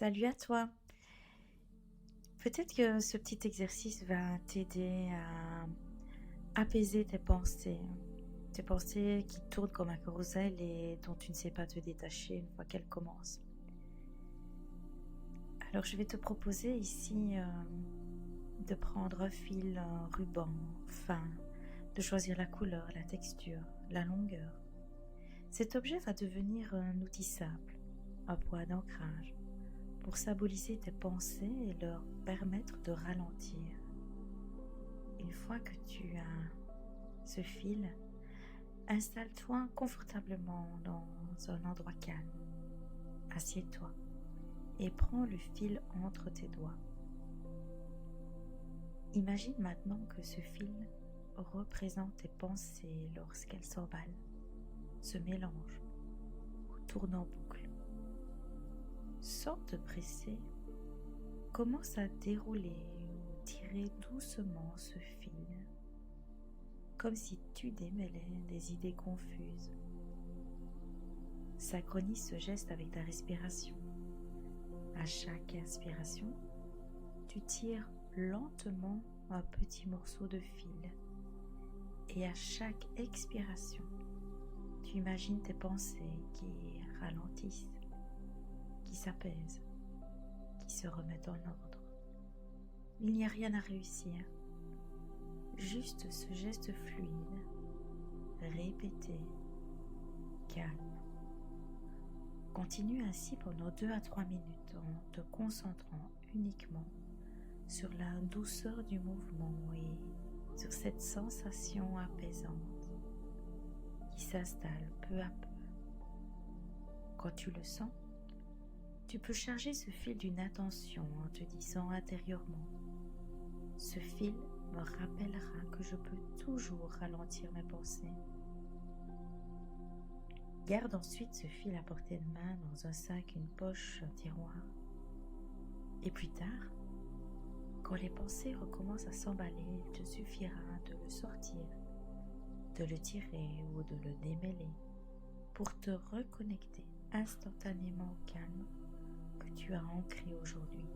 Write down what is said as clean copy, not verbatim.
Salut à toi. Peut-être que ce petit exercice va t'aider à apaiser tes pensées qui tournent comme un carrousel et dont tu ne sais pas te détacher une fois qu'elles commencent. Alors je vais te proposer ici de prendre un fil, un ruban fin, de choisir la couleur, la texture, la longueur. Cet objet va devenir un outil simple, un point d'ancrage, pour symboliser tes pensées et leur permettre de ralentir. Une fois que tu as ce fil, installe-toi confortablement dans un endroit calme. Assieds-toi et prends le fil entre tes doigts. Imagine maintenant que ce fil représente tes pensées lorsqu'elles s'emballent, se mélangent ou tournent en boucle. Sans te presser, commence à dérouler ou tirer doucement ce fil, comme si tu démêlais des idées confuses. Synchronise ce geste avec ta respiration. À chaque inspiration, tu tires lentement un petit morceau de fil et à chaque expiration, tu imagines tes pensées qui ralentissent, qui s'apaisent, qui se remettent en ordre. Il n'y a rien à réussir, juste ce geste fluide, répété, calme. Continue ainsi pendant 2 à 3 minutes en te concentrant uniquement sur la douceur du mouvement et sur cette sensation apaisante qui s'installe peu à peu. Quand tu le sens, tu peux charger ce fil d'une intention en te disant intérieurement: ce fil me rappellera que je peux toujours ralentir mes pensées. Garde ensuite ce fil à portée de main dans un sac, une poche, un tiroir. Et plus tard, quand les pensées recommencent à s'emballer, il te suffira de le sortir, de le tirer ou de le démêler pour te reconnecter instantanément au calme que tu as ancré aujourd'hui.